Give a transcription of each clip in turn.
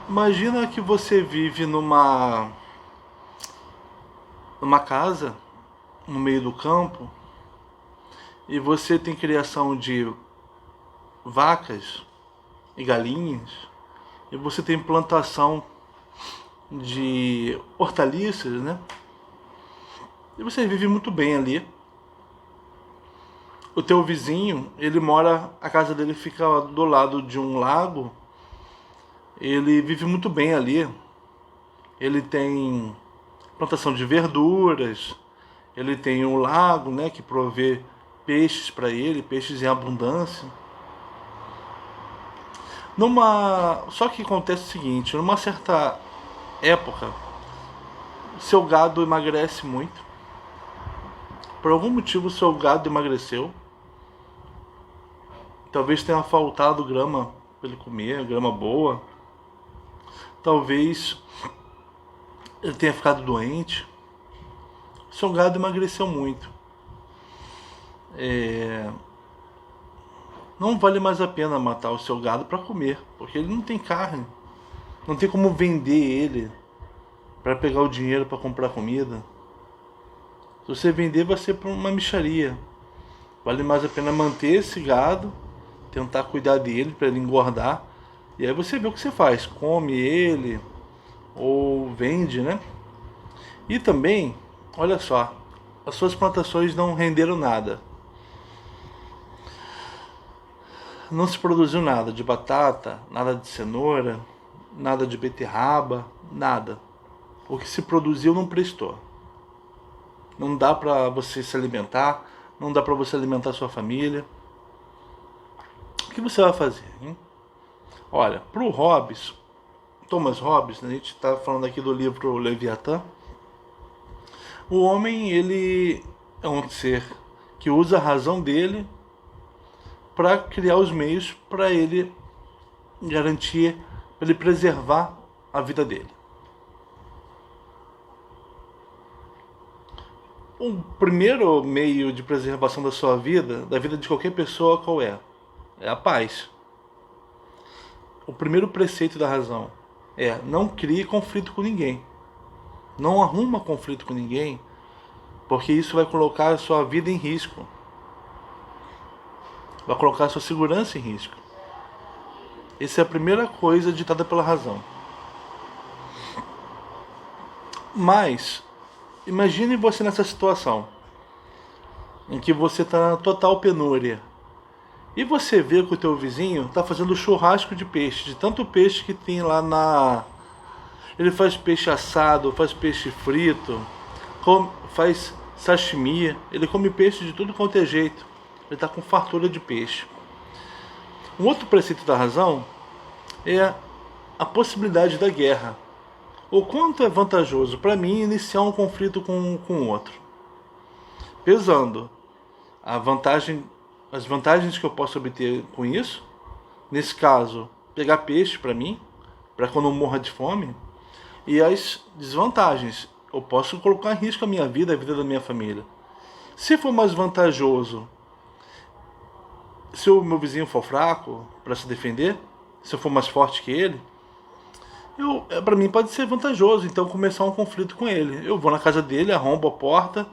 Imagina que você vive numa casa no meio do campo e você tem criação de vacas e galinhas e você tem plantação de hortaliças, né? E você vive muito bem ali. O teu vizinho, ele mora, a casa dele fica do lado de um lago. Ele vive muito bem ali. Ele tem plantação de verduras, ele tem um lago, né, que provê peixes para ele, peixes em abundância. Só que acontece o seguinte, numa certa época, seu gado emagrece muito. Por algum motivo seu gado emagreceu. Talvez tenha faltado grama para ele comer, grama boa. Talvez ele tenha ficado doente. Seu gado emagreceu muito. Não vale mais a pena matar o seu gado para comer, porque ele não tem carne. Não tem como vender ele para pegar o dinheiro para comprar comida. Se você vender, vai ser para uma mixaria. Vale mais a pena manter esse gado, tentar cuidar dele para ele engordar. E aí você vê o que você faz: come ele ou vende, né? E também, olha só, as suas plantações não renderam nada. Não se produziu nada de batata, nada de cenoura, nada de beterraba, nada. O que se produziu não prestou. Não dá para você se alimentar, não dá para você alimentar sua família. O que você vai fazer, hein? Olha, pro Hobbes, Thomas Hobbes, né, a gente está falando aqui do livro Leviatã. O homem, ele é um ser que usa a razão dele para criar os meios para ele garantir, para ele preservar a vida dele. O primeiro meio de preservação da sua vida, da vida de qualquer pessoa, qual é? É a paz. O primeiro preceito da razão é: não crie conflito com ninguém. Não arruma conflito com ninguém, porque isso vai colocar a sua vida em risco. Vai colocar a sua segurança em risco. Essa é a primeira coisa ditada pela razão. Mas, imagine você nessa situação, em que você está na total penúria. E você vê que o teu vizinho está fazendo churrasco de peixe, de tanto peixe que tem lá na... Ele faz peixe assado, faz peixe frito, faz sashimi, ele come peixe de tudo quanto é jeito. Ele está com fartura de peixe. Um outro preceito da razão é a possibilidade da guerra. O quanto é vantajoso para mim iniciar um conflito com o outro, pesando a vantagem, as vantagens que eu posso obter com isso. Nesse caso, pegar peixe para mim, para quando eu morra de fome, e as desvantagens. Eu posso colocar em risco a minha vida, a vida da minha família. Se for mais vantajoso, se o meu vizinho for fraco para se defender, se eu for mais forte que ele, para mim pode ser vantajoso então começar um conflito com ele. Eu vou na casa dele, arrombo a porta,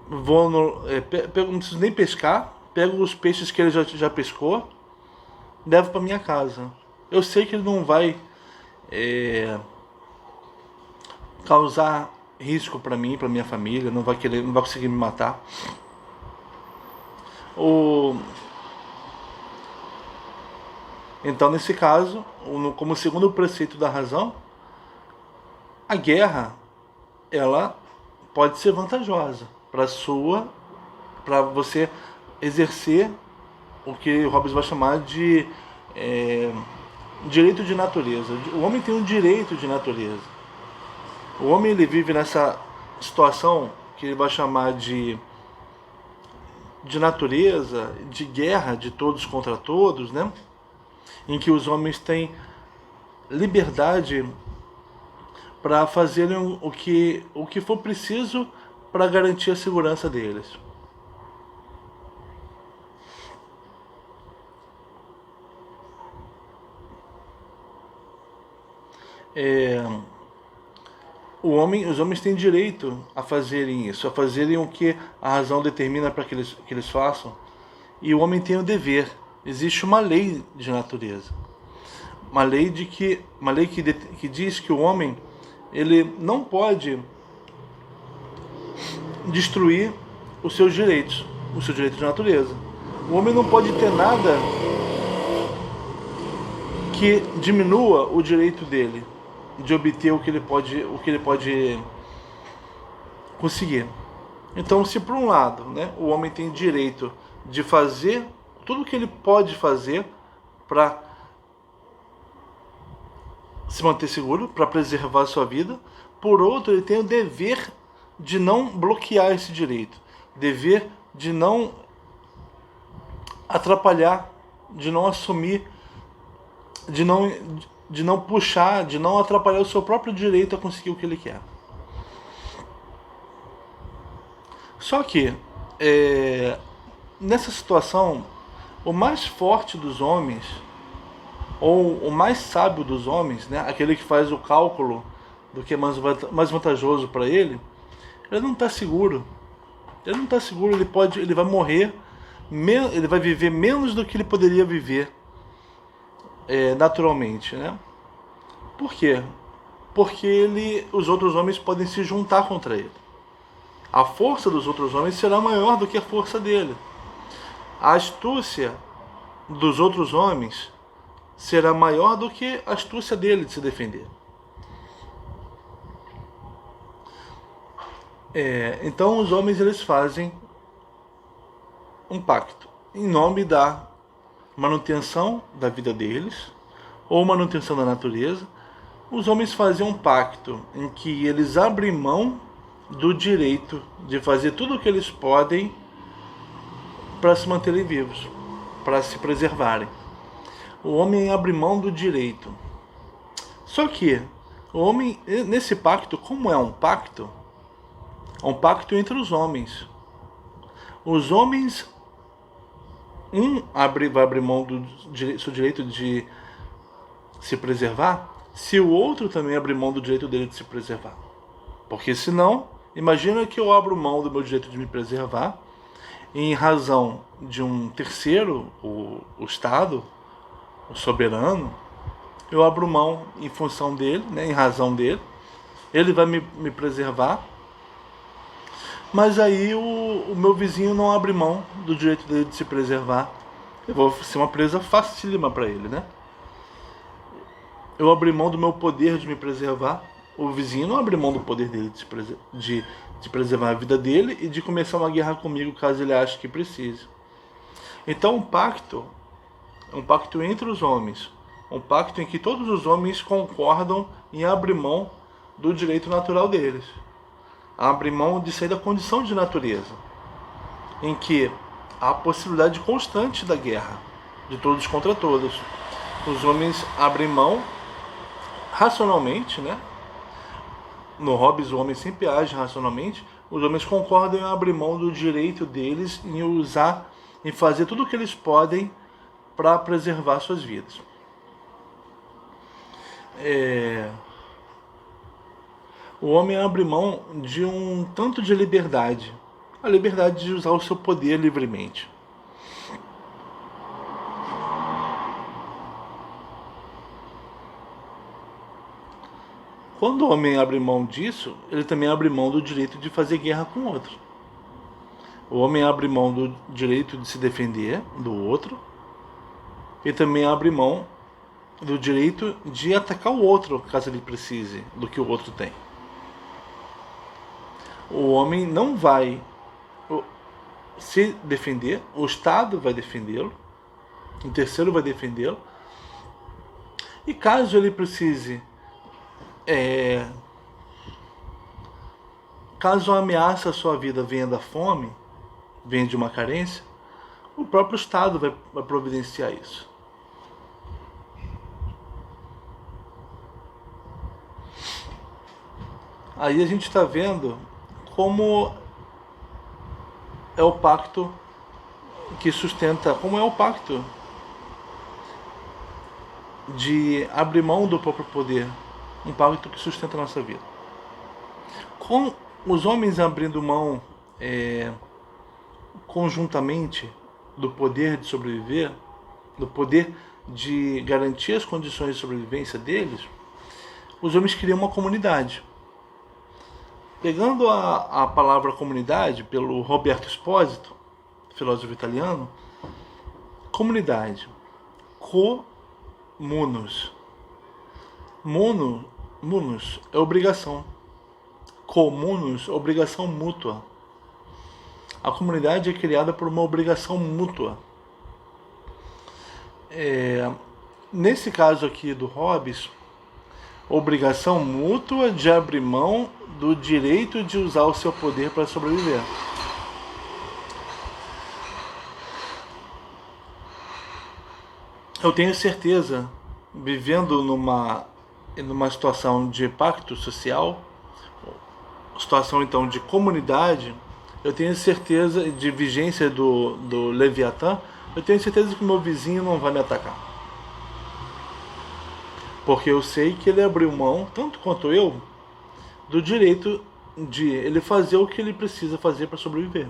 vou no, não preciso nem pescar, pego os peixes que ele já pescou, levo para minha casa. Eu sei que ele não vai causar risco para mim, para minha família, não vai conseguir me matar. Então, nesse caso, como segundo preceito da razão, a guerra ela pode ser vantajosa para você exercer o que o Hobbes vai chamar de direito de natureza. O homem tem um direito de natureza. O homem ele vive nessa situação que ele vai chamar de natureza, de guerra de todos contra todos, né? Em que os homens têm liberdade para fazerem o que for preciso para garantir a segurança deles. os homens têm direito a fazerem isso, a fazerem o que a razão determina para que eles façam, e o homem tem o dever. Existe uma lei de natureza, uma lei que diz que o homem ele não pode destruir os seus direitos, o seu direito de natureza. O homem não pode ter nada que diminua o direito dele de obter o que ele pode conseguir. Então, se por um lado, né, o homem tem direito de fazer tudo o que ele pode fazer para se manter seguro, para preservar a sua vida, por outro, ele tem o dever de não bloquear esse direito, dever de não atrapalhar, de não assumir, de não puxar, de não atrapalhar o seu próprio direito a conseguir o que ele quer. Só que, nessa situação, o mais forte dos homens, ou o mais sábio dos homens, né, aquele que faz o cálculo do que é mais vantajoso para ele não está seguro. Ele não está seguro, ele vai morrer, ele vai viver menos do que ele poderia viver naturalmente, né? Por quê? Porque os outros homens podem se juntar contra ele. A força dos outros homens será maior do que a força dele. A astúcia dos outros homens será maior do que a astúcia dele de se defender. Então os homens eles fazem um pacto em nome da manutenção da vida deles ou manutenção da natureza. Os homens fazem um pacto em que eles abrem mão do direito de fazer tudo o que eles podem para se manterem vivos, para se preservarem. O homem abre mão do direito. Só que o homem, nesse pacto, como é um pacto entre os homens. Os homens, vai abrir mão do seu direito de se preservar, se o outro também abrir mão do direito dele de se preservar. Porque senão, imagina que eu abro mão do meu direito de me preservar em razão de um terceiro, o Estado, o soberano, eu abro mão em função dele, né, em razão dele, ele vai me preservar, mas aí o meu vizinho não abre mão do direito dele de se preservar. Eu vou ser uma presa facílima para ele, né? Eu abri mão do meu poder de me preservar, o vizinho não abre mão do poder dele de preservar a vida dele e de começar uma guerra comigo caso ele ache que precise. Então um pacto é um pacto entre os homens, um pacto em que todos os homens concordam em abrir mão do direito natural deles, abrem mão de sair da condição de natureza, em que há a possibilidade constante da guerra, de todos contra todos. Os homens abrem mão racionalmente, né? No Hobbes o homem sempre age racionalmente. Os homens concordam em abrir mão do direito deles em fazer tudo o que eles podem para preservar suas vidas. O homem abre mão de um tanto de liberdade, a liberdade de usar o seu poder livremente. Quando o homem abre mão disso, ele também abre mão do direito de fazer guerra com o outro. O homem abre mão do direito de se defender do outro e também abre mão do direito de atacar o outro caso ele precise do que o outro tem. O homem não vai se defender, o Estado vai defendê-lo, um terceiro vai defendê-lo, e caso ele precise, caso a ameaça à sua vida venha da fome, venha de uma carência, o próprio Estado vai providenciar isso. Aí a gente está vendo como é o pacto que sustenta, como é o pacto de abrir mão do próprio poder um pacto que sustenta a nossa vida. Com os homens abrindo mão conjuntamente do poder de sobreviver, do poder de garantir as condições de sobrevivência deles, os homens criam uma comunidade. Pegando a palavra comunidade pelo Roberto Espósito, filósofo italiano, comunidade, comunus. Munus é obrigação. Comunus, obrigação mútua. A comunidade é criada por uma obrigação mútua. Nesse caso aqui do Hobbes, obrigação mútua de abrir mão do direito de usar o seu poder para sobreviver. Eu tenho certeza, vivendo numa situação de pacto social, situação então de comunidade, eu tenho certeza de vigência do Leviatã, eu tenho certeza que meu vizinho não vai me atacar. Porque eu sei que ele abriu mão, tanto quanto eu, do direito de ele fazer o que ele precisa fazer para sobreviver.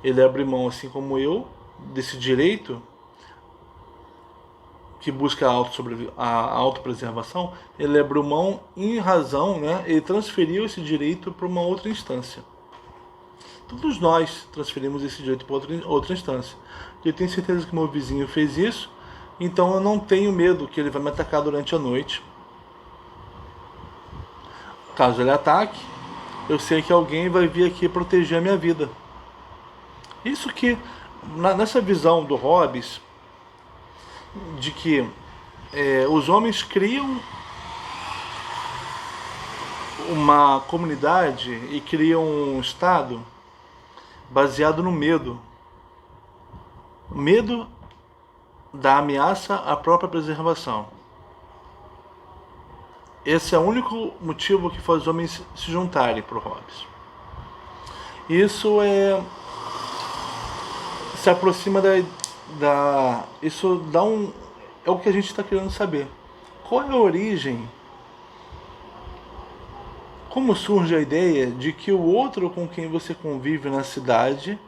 Ele abriu mão, assim como eu, desse direito que busca a autopreservação, ele abriu mão em razão, né? Ele transferiu esse direito para uma outra instância. Todos nós transferimos esse direito para outra instância. Eu tenho certeza que meu vizinho fez isso, então eu não tenho medo que ele vai me atacar durante a noite. Caso ele ataque, eu sei que alguém vai vir aqui proteger a minha vida. Isso que, nessa visão do Hobbes, de que os homens criam uma comunidade e criam um Estado baseado no medo. Medo da ameaça à própria preservação. Esse é o único motivo que faz os homens se juntarem para o Hobbes. Isso se aproxima isso dá é o que a gente está querendo saber. Qual é a origem? Como surge a ideia de que o outro com quem você convive na cidade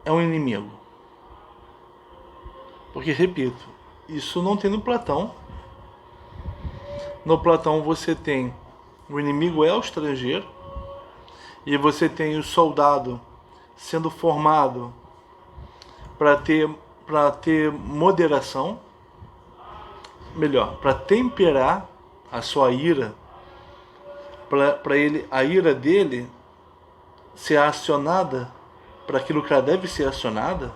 é um inimigo? Porque, repito, isso não tem no Platão. No Platão você tem o inimigo é o estrangeiro, e você tem o soldado sendo formado para ter moderação, melhor, para temperar a sua ira, para a ira dele ser acionada para aquilo que ela deve ser acionada,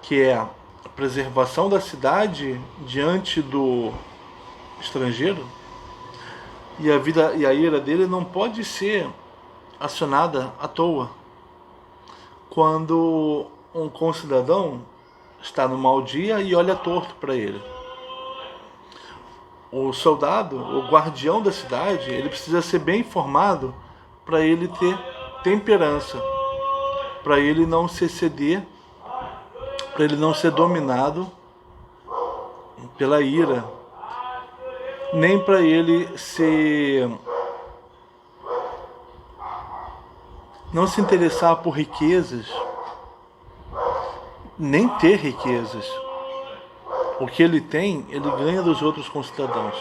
que é a preservação da cidade diante do estrangeiro, e a ira dele não pode ser acionada à toa. Quando um concidadão está no mau dia e olha torto para ele, o soldado, o guardião da cidade, ele precisa ser bem informado para ele ter temperança, para ele não se ceder, para ele não ser dominado pela ira, nem para ele não se interessar por riquezas, nem ter riquezas. O que ele tem, ele ganha dos outros concidadãos.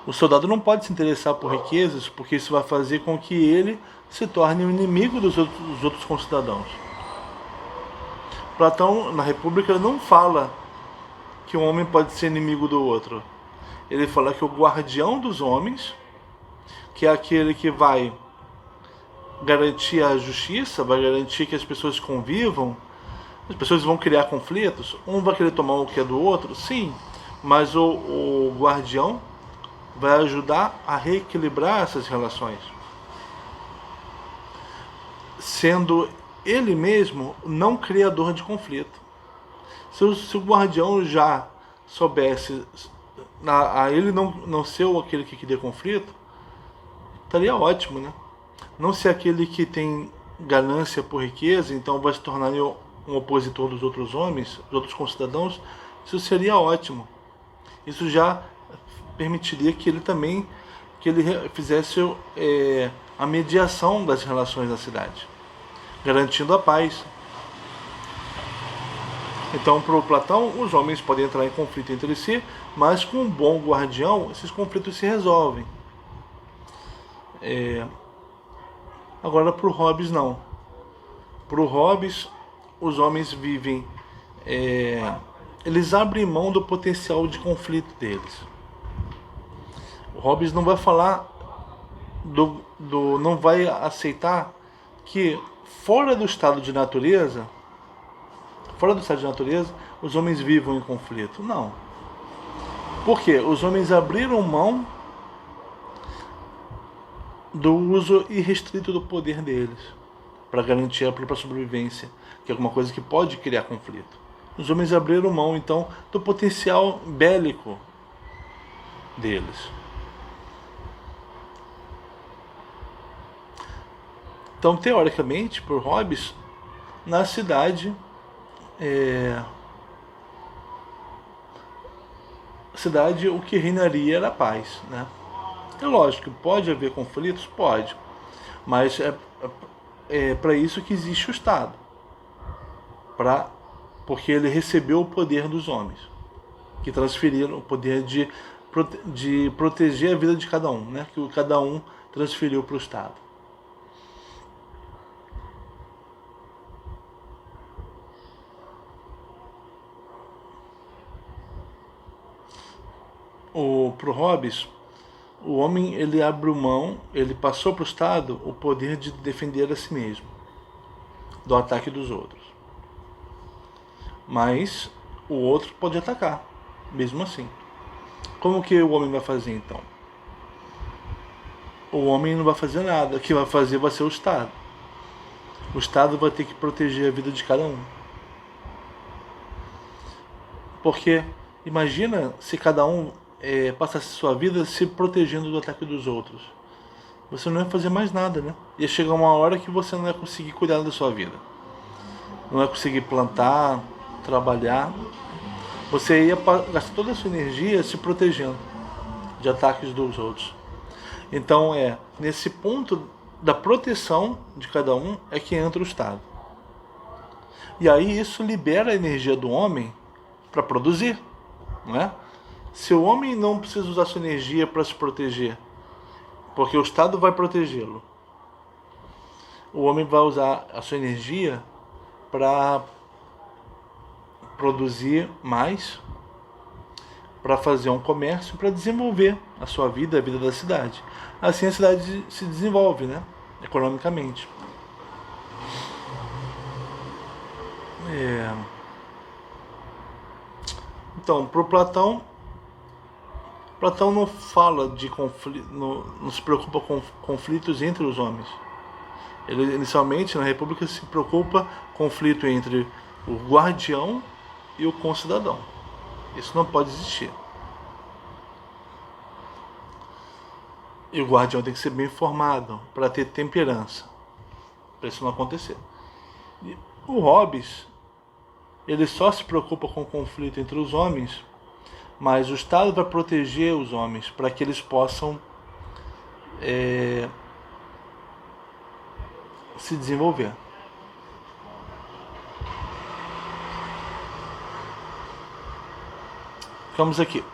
O soldado não pode se interessar por riquezas, porque isso vai fazer com que ele se torne um inimigo dos outros concidadãos. Platão, na República, não fala que um homem pode ser inimigo do outro. Ele fala que o guardião dos homens, que é aquele que vai garantir a justiça, vai garantir que as pessoas convivam, as pessoas vão criar conflitos, um vai querer tomar o que é do outro, sim, mas o guardião vai ajudar a reequilibrar essas relações, sendo ele mesmo não criador de conflito. Se o guardião já soubesse a ele não ser aquele que cria conflito, estaria ótimo, né? Não ser aquele que tem ganância por riqueza, então vai se tornar um opositor dos outros homens, dos outros concidadãos, isso seria ótimo. Isso já permitiria que ele também fizesse a mediação das relações da cidade, garantindo a paz. Então, para o Platão, os homens podem entrar em conflito entre si, mas com um bom guardião, esses conflitos se resolvem. Agora, para o Hobbes, não. Para o Hobbes, os homens vivem... eles abrem mão do potencial de conflito deles. O Hobbes não vai falar não vai aceitar que fora do estado de natureza, os homens vivam em conflito. Não. Por quê? Os homens abriram mão do uso irrestrito do poder deles para garantir a própria sobrevivência, que é alguma coisa que pode criar conflito. Os homens abriram mão, então, do potencial bélico deles. Então, teoricamente, por Hobbes, na cidade, o que reinaria era a paz, né? É lógico, pode haver conflitos? Pode. Mas é para isso que existe o Estado. Porque ele recebeu o poder dos homens, que transferiram o poder de proteger a vida de cada um, né? Que cada um transferiu para o Estado. Pro Hobbes, o homem ele abriu mão, ele passou para o Estado o poder de defender a si mesmo do ataque dos outros. Mas o outro pode atacar, mesmo assim. Como que o homem vai fazer então? O homem não vai fazer nada, o que vai fazer vai ser o Estado. O Estado vai ter que proteger a vida de cada um. Porque imagina se cada um passasse sua vida se protegendo do ataque dos outros. Você não ia fazer mais nada, né? Ia chegar uma hora que você não ia conseguir cuidar da sua vida. Não ia conseguir plantar, trabalhar. Você ia gastar toda a sua energia se protegendo de ataques dos outros. Então nesse ponto da proteção de cada um é que entra o Estado. E aí isso libera a energia do homem para produzir, não é? Se o homem não precisa usar sua energia para se proteger, porque o Estado vai protegê-lo, o homem vai usar a sua energia para produzir mais, para fazer um comércio, para desenvolver a sua vida, a vida da cidade. Assim a cidade se desenvolve, né? Economicamente. Então, para o Platão não fala de conflito, não se preocupa com conflitos entre os homens. Ele inicialmente na República se preocupa com conflito entre o guardião e o concidadão. Isso não pode existir. E o guardião tem que ser bem informado para ter temperança, para isso não acontecer. E o Hobbes, ele só se preocupa com o conflito entre os homens, mas o Estado vai proteger os homens para que eles possam se desenvolver. Ficamos aqui.